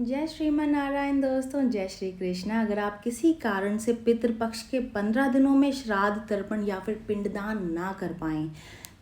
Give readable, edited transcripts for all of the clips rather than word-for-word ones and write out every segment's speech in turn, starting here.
जय श्रीमन नारायण दोस्तों, जय श्री कृष्ण। अगर आप किसी कारण से पितृपक्ष के 15 दिनों में श्राद्ध, तर्पण या फिर पिंडदान ना कर पाएं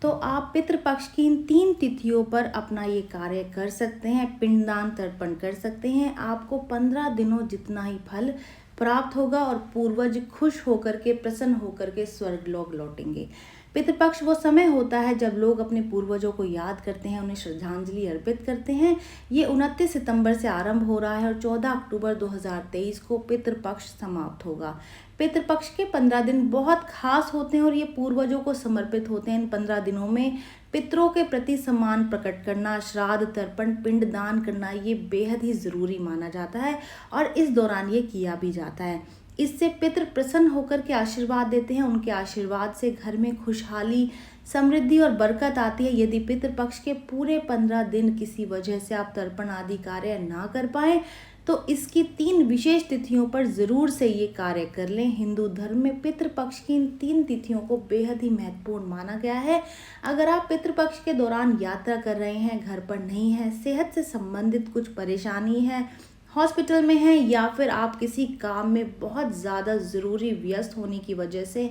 तो आप पितृपक्ष की इन 3 तिथियों पर अपना ये कार्य कर सकते हैं। पिंडदान, तर्पण कर सकते हैं। आपको 15 दिनों जितना ही फल प्राप्त होगा और पूर्वज खुश होकर के, प्रसन्न होकर के स्वर्गलोक लौटेंगे। पितृपक्ष वो समय होता है जब लोग अपने पूर्वजों को याद करते हैं, उन्हें श्रद्धांजलि अर्पित करते हैं। ये 29 सितंबर से आरंभ हो रहा है और 14 अक्टूबर 2023 को पितृपक्ष समाप्त होगा। पितृपक्ष के 15 दिन बहुत खास होते हैं और ये पूर्वजों को समर्पित होते हैं। इन 15 दिनों में पितरों के प्रति सम्मान प्रकट करना, श्राद्ध, तर्पण, पिंडदान करना ये बेहद ही ज़रूरी माना जाता है और इस दौरान ये किया भी जाता है। इससे पितृ प्रसन्न होकर के आशीर्वाद देते हैं। उनके आशीर्वाद से घर में खुशहाली, समृद्धि और बरकत आती है। यदि पितृपक्ष के पूरे 15 दिन किसी वजह से आप तर्पण आदि कार्य ना कर पाए तो इसकी 3 विशेष तिथियों पर ज़रूर से ये कार्य कर लें। हिंदू धर्म में पितृपक्ष की इन 3 तिथियों को बेहद ही महत्वपूर्ण माना गया है। अगर आप पितृपक्ष के दौरान यात्रा कर रहे हैं, घर पर नहीं है, सेहत से संबंधित कुछ परेशानी है, हॉस्पिटल में हैं या फिर आप किसी काम में बहुत ज़्यादा ज़रूरी व्यस्त होने की वजह से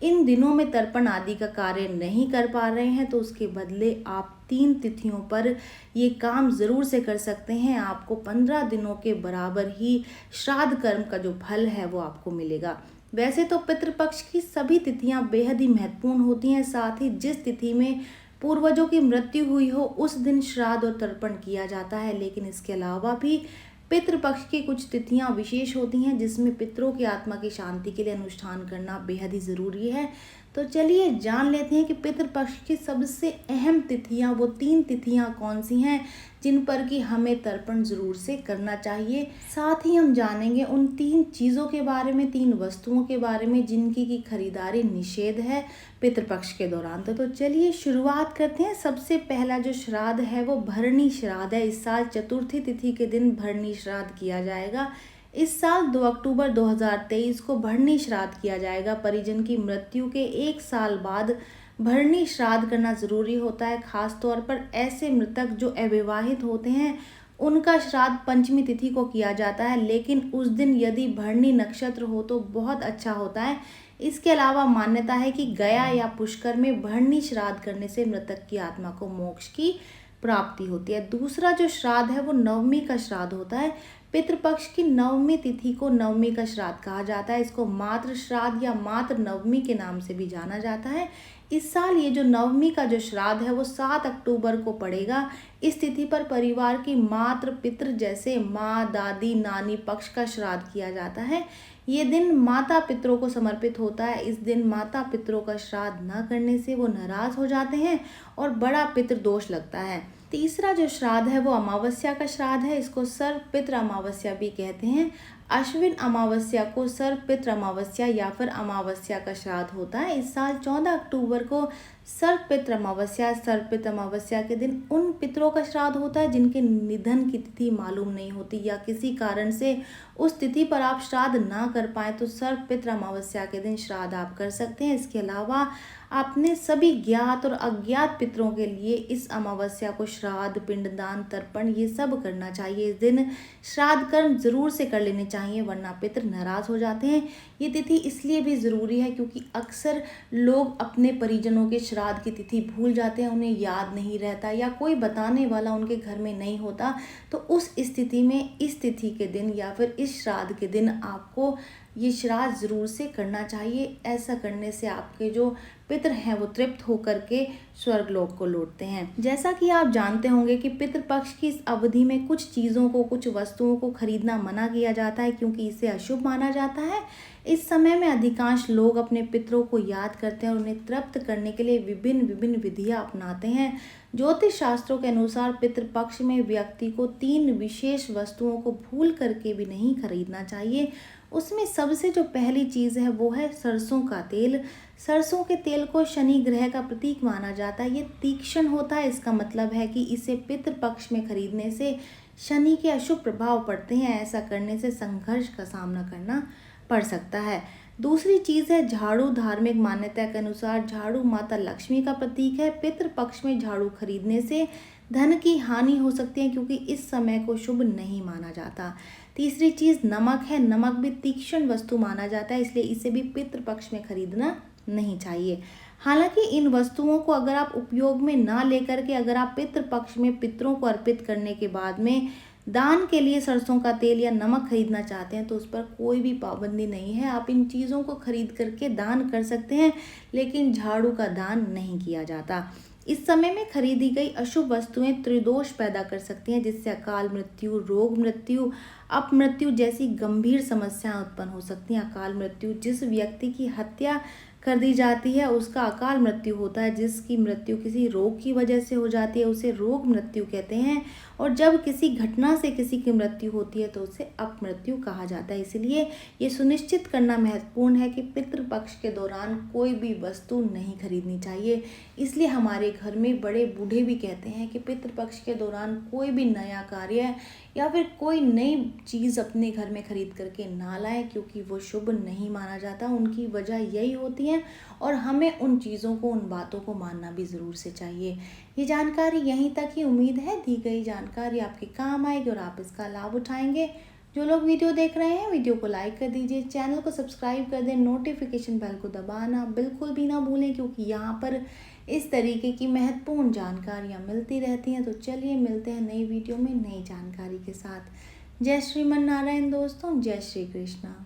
इन दिनों में तर्पण आदि का कार्य नहीं कर पा रहे हैं तो उसके बदले आप 3 तिथियों पर ये काम ज़रूर से कर सकते हैं। आपको 15 दिनों के बराबर ही श्राद्ध कर्म का जो फल है वो आपको मिलेगा। वैसे तो पितृपक्ष की सभी तिथियां बेहद ही महत्वपूर्ण होती हैं। साथ ही जिस तिथि में पूर्वजों की मृत्यु हुई हो उस दिन श्राद्ध और तर्पण किया जाता है, लेकिन इसके अलावा भी पितृपक्ष की कुछ तिथियां विशेष होती हैं जिसमें पितरों की आत्मा की शांति के लिए अनुष्ठान करना बेहद ही ज़रूरी है। तो चलिए जान लेते हैं कि पितृपक्ष की सबसे अहम तिथियां, वो 3 तिथियां कौन सी हैं जिन पर कि हमें तर्पण ज़रूर से करना चाहिए। साथ ही हम जानेंगे उन 3 चीज़ों के बारे में, 3 वस्तुओं के बारे में जिनकी की खरीदारी निषेध है पितृपक्ष के दौरान। तो चलिए शुरुआत करते हैं। सबसे पहला जो श्राद्ध है वो भरणी श्राद्ध है। इस साल चतुर्थी तिथि के दिन भरणी श्राद्ध किया जाएगा। इस साल 2 अक्टूबर 2023 को भरणी श्राद्ध किया जाएगा। परिजन की मृत्यु के 1 साल बाद भरणी श्राद्ध करना ज़रूरी होता है। खास तौर पर ऐसे मृतक जो अविवाहित होते हैं उनका श्राद्ध पंचमी तिथि को किया जाता है, लेकिन उस दिन यदि भरणी नक्षत्र हो तो बहुत अच्छा होता है। इसके अलावा मान्यता है कि गया या पुष्कर में भरणी श्राद्ध करने से मृतक की आत्मा को मोक्ष की प्राप्ति होती है। दूसरा जो श्राद्ध है वो नवमी का श्राद्ध होता है। पितृपक्ष की 9वीं तिथि को नवमी का श्राद्ध कहा जाता है। इसको मातृ श्राद्ध या मातृ नवमी के नाम से भी जाना जाता है। इस साल ये जो नवमी का जो श्राद्ध है वो 7 अक्टूबर को पड़ेगा। इस तिथि पर परिवार की मातृ, पितृ जैसे माँ, दादी, नानी पक्ष का श्राद्ध किया जाता है। ये दिन माता पितरों को समर्पित होता है। इस दिन माता पितरों का श्राद्ध न करने से वो नाराज हो जाते हैं और बड़ा पितृदोष लगता है। तीसरा जो श्राद्ध है वो अमावस्या का श्राद्ध है। इसको सर्व पितृ अमावस्या भी कहते हैं। अश्विन अमावस्या को सर्व पितृ अमावस्या या फिर अमावस्या का श्राद्ध होता है। इस साल 14 अक्टूबर को सर्व पितृ अमावस्या, सर्व पितृ अमावस्या के दिन उन पितरों का श्राद्ध होता है जिनके निधन की तिथि मालूम नहीं होती या किसी कारण से उस तिथि पर आप श्राद्ध ना कर पाए तो सर्व पितृ अमावस्या के दिन श्राद्ध आप कर सकते हैं। इसके अलावा आपने सभी ज्ञात और अज्ञात पितरों के लिए इस अमावस्या को श्राद्ध, पिंडदान, तर्पण ये सब करना चाहिए। इस दिन श्राद्ध कर्म जरूर से कर लेने चाहिए वरना पितर नाराज हो जाते हैं। ये तिथि इसलिए भी ज़रूरी है क्योंकि अक्सर लोग अपने परिजनों के श्राद्ध की तिथि भूल जाते हैं, उन्हें याद नहीं रहता या कोई बताने वाला उनके घर में नहीं होता। तो उस स्थिति में इस तिथि के दिन या फिर इस श्राद्ध के दिन आपको ये श्राद्ध ज़रूर से करना चाहिए। ऐसा करने से आपके जो पितृ हैं वो तृप्त होकर के स्वर्गलोक को लौटते हैं। जैसा कि आप जानते होंगे कि पितृपक्ष की इस अवधि में कुछ चीज़ों को, कुछ वस्तुओं को खरीदना मना किया जाता है क्योंकि इसे अशुभ माना जाता है। इस समय में अधिकांश लोग अपने पितरों को याद करते हैं और उन्हें तृप्त करने के लिए विभिन्न विभिन्न विधियां अपनाते हैं। ज्योतिष शास्त्रों के अनुसार पितृपक्ष में व्यक्ति को 3 विशेष वस्तुओं को भूल करके भी नहीं खरीदना चाहिए। उसमें सबसे जो पहली चीज़ है वो है सरसों का तेल। सरसों के तेल को शनि ग्रह का प्रतीक माना जाता है। ये तीक्ष्ण होता है, इसका मतलब है कि इसे पितृपक्ष में खरीदने से शनि के अशुभ प्रभाव पड़ते हैं। ऐसा करने से संघर्ष का सामना करना पड़ सकता है। दूसरी चीज़ है झाड़ू। धार्मिक मान्यता के अनुसार झाड़ू माता लक्ष्मी का प्रतीक है। पितृपक्ष में झाड़ू खरीदने से धन की हानि हो सकती है क्योंकि इस समय को शुभ नहीं माना जाता। तीसरी चीज़ नमक है। नमक भी तीक्ष्ण वस्तु माना जाता है, इसलिए इसे भी पितृपक्ष में खरीदना नहीं चाहिए। हालांकि इन वस्तुओं को अगर आप उपयोग में ना लेकर के अगर आप पितृपक्ष में पितरों को अर्पित करने के बाद में दान के लिए सरसों का तेल या नमक खरीदना चाहते हैं तो उस पर कोई भी पाबंदी नहीं है। आप इन चीज़ों को खरीद करके दान कर सकते हैं, लेकिन झाड़ू का दान नहीं किया जाता। इस समय में खरीदी गई अशुभ वस्तुएं त्रिदोष पैदा कर सकती हैं, जिससे अकाल मृत्यु, रोग मृत्यु, अपमृत्यु जैसी गंभीर समस्याएं उत्पन्न हो सकती हैं। अकाल मृत्यु, जिस व्यक्ति की हत्या कर दी जाती है उसका अकाल मृत्यु होता है। जिसकी मृत्यु किसी रोग की वजह से हो जाती है उसे रोग मृत्यु कहते हैं। और जब किसी घटना से किसी की मृत्यु होती है तो उसे अपमृत्यु कहा जाता है। इसलिए ये सुनिश्चित करना महत्वपूर्ण है कि पितृपक्ष के दौरान कोई भी वस्तु नहीं खरीदनी चाहिए। इसलिए हमारे घर में बड़े बूढ़े भी कहते हैं कि पितृपक्ष के दौरान कोई भी नया कार्य या फिर कोई नई चीज़ अपने घर में खरीद करके ना लाएं, क्योंकि वो शुभ नहीं माना जाता। उनकी वजह यही होती है और हमें उन चीज़ों को, उन बातों को मानना भी ज़रूर से चाहिए। ये जानकारी यहीं तक ही। उम्मीद है दी गई जानकारी आपके काम आएगी और आप इसका लाभ उठाएंगे। जो लोग वीडियो देख रहे हैं वीडियो को लाइक कर दीजिए, चैनल को सब्सक्राइब कर दें, नोटिफिकेशन बेल को दबाना बिल्कुल भी ना भूलें, क्योंकि यहाँ पर इस तरीके की महत्वपूर्ण जानकारियाँ मिलती रहती हैं। तो चलिए मिलते हैं नई वीडियो में नई जानकारी के साथ। जय श्रीमन नारायण दोस्तों, जय श्री कृष्णा।